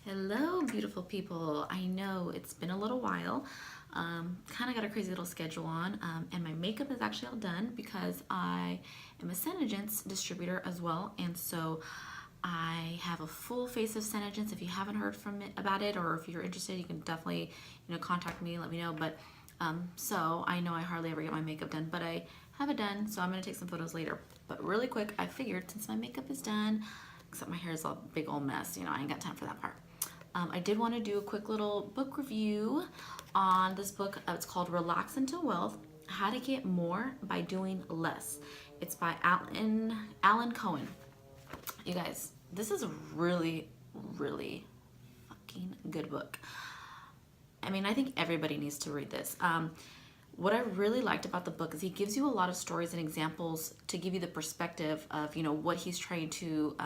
Hello, beautiful people. I know it's been a little while. Kind of got a crazy little schedule on, and my makeup is actually all done because I am a Senegence distributor as well, and so I have a full face of Senegence. If you haven't heard from it about it, or if you're interested, you can definitely contact me, let me know. But so I know I hardly ever get my makeup done, but I have it done, so I'm gonna take some photos later. But really quick, I figured since my makeup is done, except my hair is a big old mess, I ain't got time for that part. I did want to do a quick little book review on this book. It's called Relax into Wealth, How to Get More by Doing Less. It's by Alan Cohen. You guys, this is a really, really fucking good book. I mean, I think everybody needs to read this. What I really liked about the book is he gives you a lot of stories and examples to give you the perspective of, what he's trying to,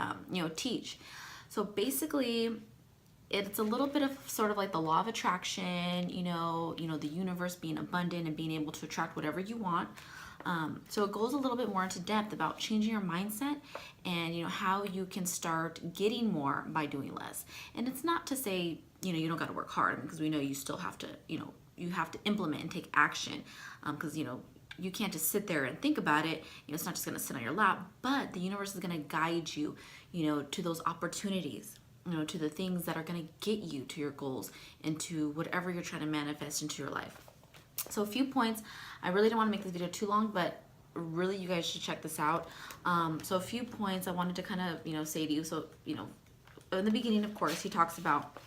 teach. So basically, it's a little bit of sort of like the law of attraction, the universe being abundant and being able to attract whatever you want. So it goes a little bit more into depth about changing your mindset and how you can start getting more by doing less. And it's not to say you don't got to work hard, because we know you still have to you have to implement and take action, because you can't just sit there and think about it. It's not just going to sit on your lap, but the universe is going to guide you to those opportunities, to the things that are going to get you to your goals and to whatever you're trying to manifest into your life. So a few points. I really don't want to make this video too long, but really you guys should check this out. So a few points I wanted to kind of, say to you. So, in the beginning, of course, he talks about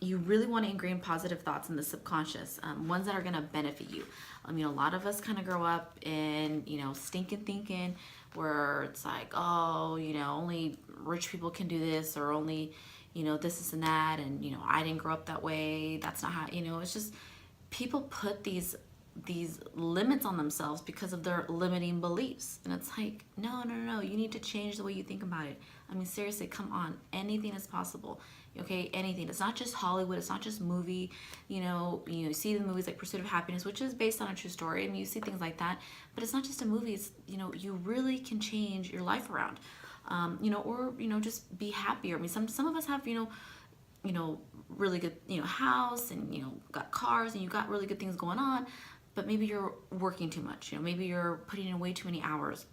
you really want to ingrain positive thoughts in the subconscious, ones that are going to benefit you. A lot of us kind of grow up in, stinking thinking, where it's like, oh, only rich people can do this, or only, this and that, and, I didn't grow up that way. That's not how, it's just people put these limits on themselves because of their limiting beliefs. And it's like, no, you need to change the way you think about it. I mean, seriously, come on. Anything is possible. Okay, anything. It's not just Hollywood. It's not just movie. You see the movies like Pursuit of Happiness, which is based on a true story. I mean, you see things like that, but it's not just a movie. It's, you really can change your life around, or, just be happier. I mean, some of us have, really good, house, and, got cars, and you got really good things going on, but maybe you're working too much. Maybe you're putting in way too many hours,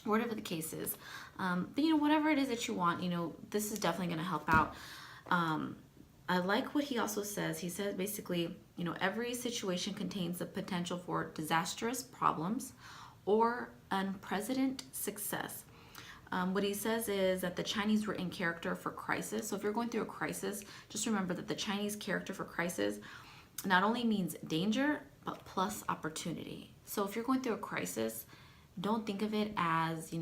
whatever the case is. But whatever it is that you want, this is definitely going to help out. I like what he also says. He says basically, every situation contains the potential for disastrous problems or unprecedented success. What he says is that the Chinese written character for crisis. So if you're going through a crisis, just remember that the Chinese character for crisis not only means danger, but plus opportunity. So if you're going through a crisis, don't think of it as,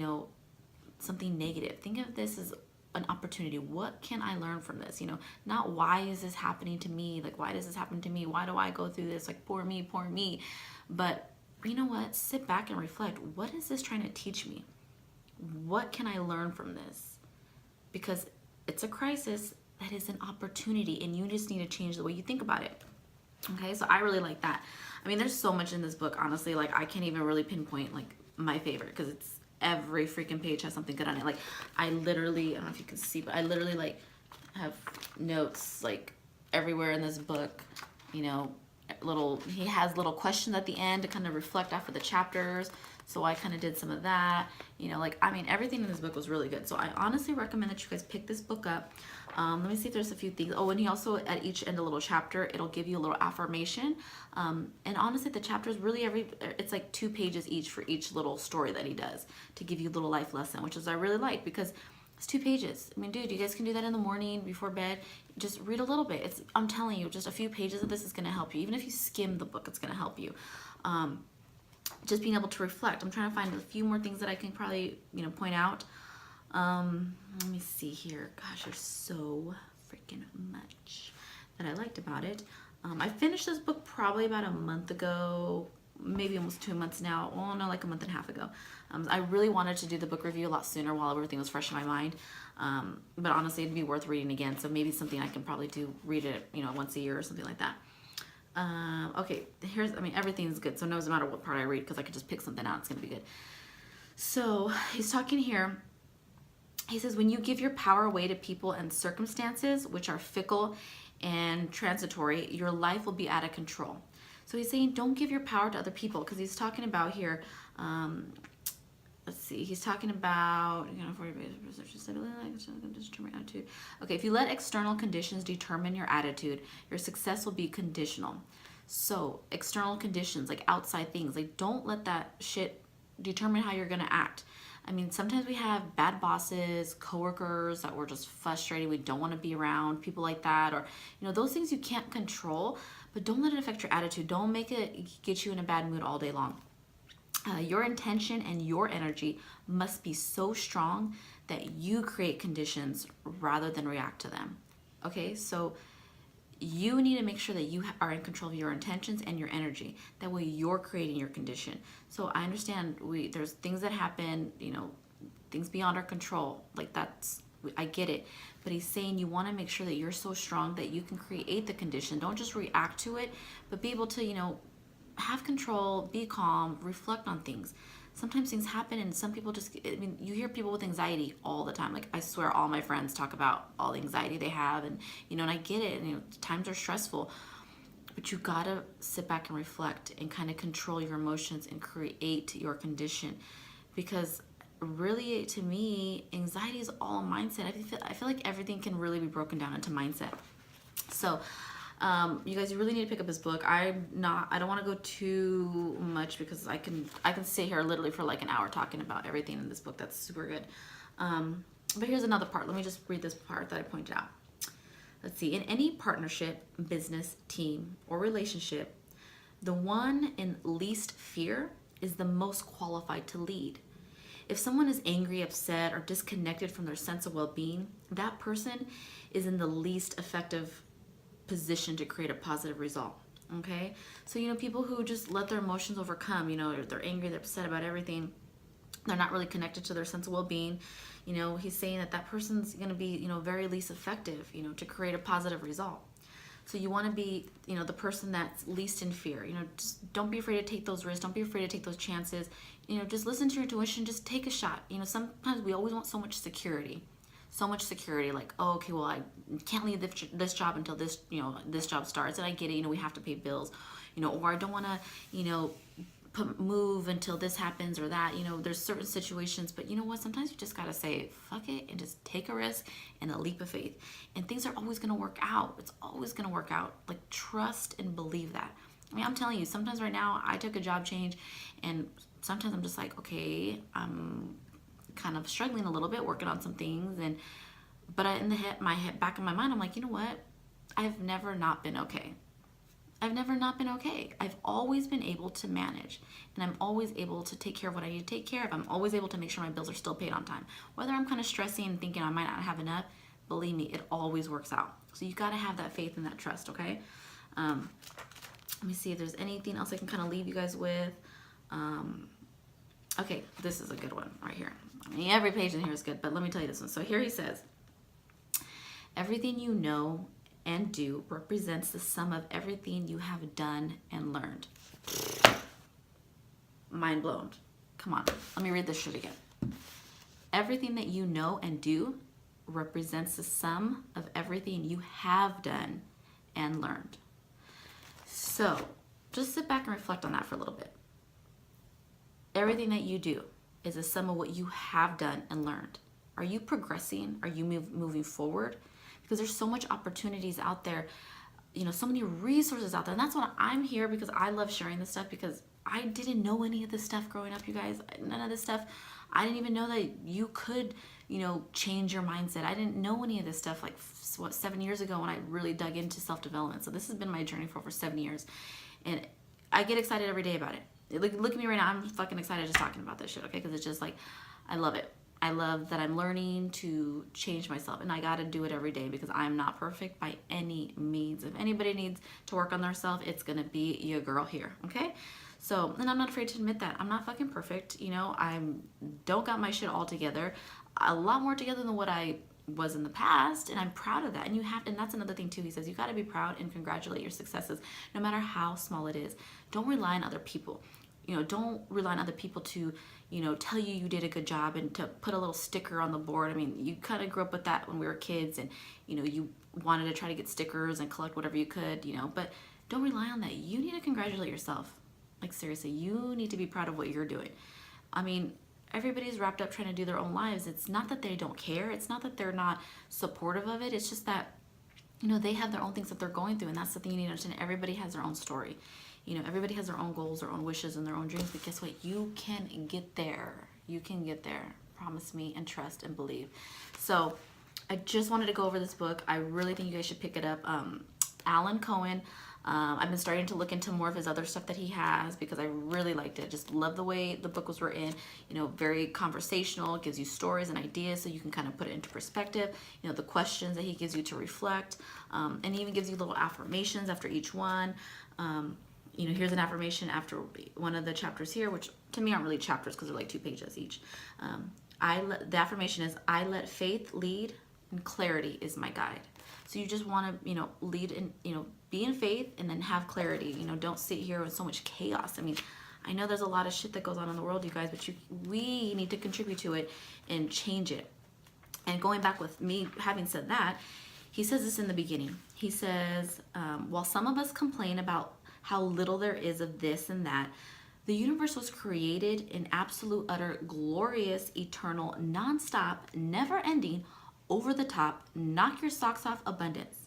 something negative. Think of this as an opportunity. What can I learn from this? Not why is this happening to me? Like, why does this happen to me? Why do I go through this? Like, poor me. But you know what? Sit back and reflect. What is this trying to teach me? What can I learn from this? Because it's a crisis that is an opportunity, and you just need to change the way you think about it. Okay, so I really like that. I mean, there's so much in this book, honestly. Like, I can't even really pinpoint like my favorite, because it's every freaking page has something good on it. Like, I don't know if you can see, but I literally like have notes like everywhere in this book. He has little questions at the end to kind of reflect off of the chapters. So I kind of did some of that. Everything in this book was really good. So I honestly recommend that you guys pick this book up. Let me see if there's a few things. Oh, and he also, at each end, a little chapter, it'll give you a little affirmation. And honestly, the chapters really it's like 2 pages each for each little story that he does to give you a little life lesson, which is I really like, because it's 2 pages. I mean, dude, you guys can do that in the morning before bed. Just read a little bit. I'm telling you, just a few pages of this is going to help you. Even if you skim the book, it's going to help you. Just being able to reflect. I'm trying to find a few more things that I can probably, point out. Let me see here. Gosh, there's so freaking much that I liked about it. I finished this book probably about a month ago, maybe almost 2 months now. Oh no, like a month and a half ago. I really wanted to do the book review a lot sooner while everything was fresh in my mind. But honestly, it'd be worth reading again. So maybe something I can probably read it, once a year or something like that. Okay, everything's good. So no matter what part I read, because I could just pick something out, it's going to be good. So he's talking here He says, when you give your power away to people and circumstances, which are fickle and transitory, your life will be out of control. So he's saying, don't give your power to other people, because he's talking about here, let's see, he's talking about, attitude. Okay, if you let external conditions determine your attitude, your success will be conditional. So external conditions, like outside things, like don't let that shit determine how you're gonna act. I mean, sometimes we have bad bosses, coworkers that we're just frustrated, we don't want to be around, people like that, or, you know, those things you can't control, but don't let it affect your attitude. Don't make it get you in a bad mood all day long. Your intention and your energy must be so strong that you create conditions rather than react to them. Okay, so you need to make sure that you are in control of your intentions and your energy. That way you're creating your condition. So I understand there's things that happen, you know, things beyond our control. Like I get it. But he's saying you want to make sure that you're so strong that you can create the condition. Don't just react to it, but be able to, you know, have control, be calm, reflect on things. Sometimes things happen and some people just, I mean, you hear people with anxiety all the time. Like, I swear all my friends talk about all the anxiety they have, and, you know, and I get it, and, you know, times are stressful, but you gotta sit back and reflect and kind of control your emotions and create your condition. Because really, to me, anxiety is all mindset. I feel like everything can really be broken down into mindset. So, you guys, you really need to pick up this book. I don't want to go too much because I can sit here literally for like an hour talking about everything in this book. That's super good. But here's another part. Let me just read this part that I pointed out. Let's see. In any partnership, business, team, or relationship, the one in least fear is the most qualified to lead. If someone is angry, upset, or disconnected from their sense of well-being, that person is in the least effective position to create a positive result. Okay, so, you know, people who just let their emotions overcome, you know, they're angry, they're upset about everything, they're not really connected to their sense of well-being, you know, he's saying that person's going to be, you know, very least effective, you know, to create a positive result. So you want to be, you know, the person that's least in fear. You know, just don't be afraid to take those risks, don't be afraid to take those chances, you know, just listen to your intuition, just take a shot. You know, sometimes we always want so much security, like, oh, okay, well, I can't leave this job until this, you know, this job starts, and I get it, you know, we have to pay bills, you know, or I don't want to, you know, move until this happens or that, you know, there's certain situations, but you know what, sometimes you just got to say, fuck it, and just take a risk and a leap of faith, and things are always going to work out. It's always going to work out. Like, trust and believe that. I mean, I'm telling you, sometimes right now, I took a job change, and sometimes I'm just like, okay, I'm kind of struggling a little bit, working on some things, but back in my mind, I'm like, you know what? I've never not been okay. I've always been able to manage, and I'm always able to take care of what I need to take care of. I'm always able to make sure my bills are still paid on time. Whether I'm kind of stressing and thinking I might not have enough, believe me, it always works out. So you got to have that faith and that trust, okay? Let me see if there's anything else I can kind of leave you guys with. Okay, this is a good one right here. I mean, every page in here is good, but let me tell you this one. So here he says, everything you know and do represents the sum of everything you have done and learned. Mind blown. Come on, let me read this shit again. Everything that you know and do represents the sum of everything you have done and learned. So just sit back and reflect on that for a little bit. Everything that you do is a sum of what you have done and learned. Are you progressing? Are you moving forward? Because there's so much opportunities out there, you know, so many resources out there. And that's why I'm here, because I love sharing this stuff, because I didn't know any of this stuff growing up, you guys. None of this stuff. I didn't even know that you could, you know, change your mindset. I didn't know any of this stuff, like, 7 years ago when I really dug into self-development. So this has been my journey for over 7 years. And I get excited every day about it. Look at me right now. I'm fucking excited just talking about this shit, okay? Because it's just like, I love it. I love that I'm learning to change myself, and I got to do it every day, because I'm not perfect by any means. If anybody needs to work on themselves, it's going to be your girl here, okay? So, and I'm not afraid to admit that. I'm not fucking perfect, you know? I don't got my shit all together. A lot more together than what I was in the past, and I'm proud of that. And and that's another thing too. He says you got to be proud and congratulate your successes, no matter how small it is. Don't rely on other people. You know, don't rely on other people to, you know, tell you you did a good job and to put a little sticker on the board. I mean, you kind of grew up with that when we were kids, and you know, you wanted to try to get stickers and collect whatever you could, you know, but don't rely on that. You need to congratulate yourself. Like seriously, you need to be proud of what you're doing. I mean, everybody's wrapped up trying to do their own lives. It's not that they don't care. It's not that they're not supportive of it. It's just that, you know, they have their own things that they're going through, and that's the thing you need to understand. Everybody has their own story. You know, everybody has their own goals, their own wishes, and their own dreams, but guess what? You can get there. You can get there. Promise me and trust and believe. So I just wanted to go over this book. I really think you guys should pick it up. Alan Cohen. I've been starting to look into more of his other stuff that he has because I really liked it. Just love the way the book was written. You know, very conversational, gives you stories and ideas so you can kind of put it into perspective. You know, the questions that he gives you to reflect, and he even gives you little affirmations after each one. You know, here's an affirmation after one of the chapters here, which to me aren't really chapters because they're like 2 pages each. The affirmation is, I let faith lead and clarity is my guide. So you just want to, you know, lead in, you know, be in faith and then have clarity. You know, don't sit here with so much chaos. I mean, I know there's a lot of shit that goes on in the world, you guys, but we need to contribute to it and change it. And going back with me having said that, he says this in the beginning. He says, while some of us complain about how little there is of this and that, the universe was created in absolute, utter, glorious, eternal, nonstop, never-ending, over-the-top, knock your socks off abundance.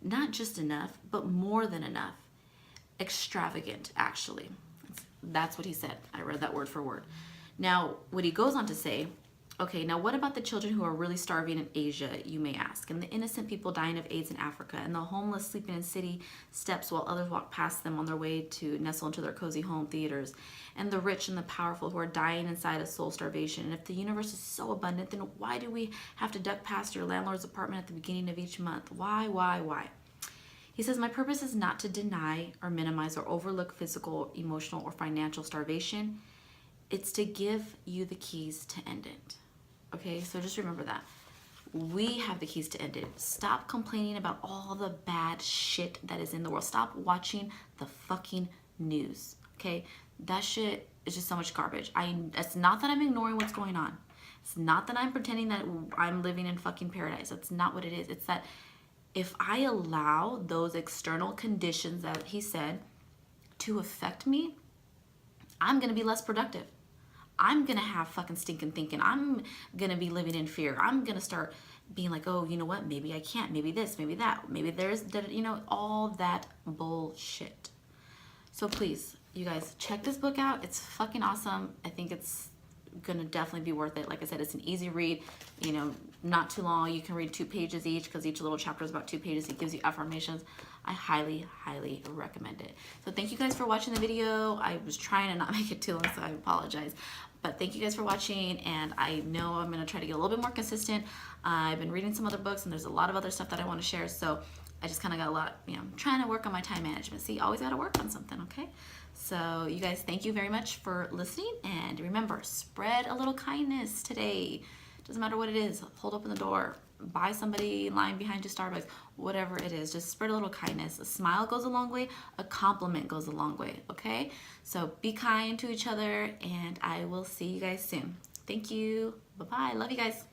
Not just enough, but more than enough. Extravagant, actually. That's what he said. I read that word for word. Now, what he goes on to say, okay, now what about the children who are really starving in Asia, you may ask, and the innocent people dying of AIDS in Africa, and the homeless sleeping in city steps while others walk past them on their way to nestle into their cozy home theaters, and the rich and the powerful who are dying inside of soul starvation. And if the universe is so abundant, then why do we have to duck past your landlord's apartment at the beginning of each month? Why? He says, my purpose is not to deny or minimize or overlook physical, emotional, or financial starvation. It's to give you the keys to end it. Okay, so just remember that. We have the keys to end it. Stop complaining about all the bad shit that is in the world. Stop watching the fucking news, okay? That shit is just so much garbage. It's not that I'm ignoring what's going on. It's not that I'm pretending that I'm living in fucking paradise. That's not what it is. It's that if I allow those external conditions that he said to affect me, I'm going to be less productive. I'm going to have fucking stinking thinking. I'm going to be living in fear. I'm going to start being like, oh, you know what? Maybe I can't. Maybe this, maybe that. Maybe there's, you know, all that bullshit. So please, you guys, check this book out. It's fucking awesome. I think it's going to definitely be worth it. Like I said, it's an easy read, you know, not too long. You can read 2 pages each because each little chapter is about 2 pages. It gives you affirmations. I highly, highly recommend it. So thank you guys for watching the video. I was trying to not make it too long, so I apologize. But thank you guys for watching, and I know I'm going to try to get a little bit more consistent. I've been reading some other books, and there's a lot of other stuff that I want to share, so I just kind of got a lot, you know, I'm trying to work on my time management. See, always got to work on something, okay? So you guys, thank you very much for listening, and remember, spread a little kindness today. Doesn't matter what it is. Hold open the door. Buy somebody lying behind you Starbucks. Whatever it is, just spread a little kindness. A smile goes a long way. A compliment goes a long way, okay? So be kind to each other, and I will see you guys soon. Thank you. Bye-bye. Love you guys.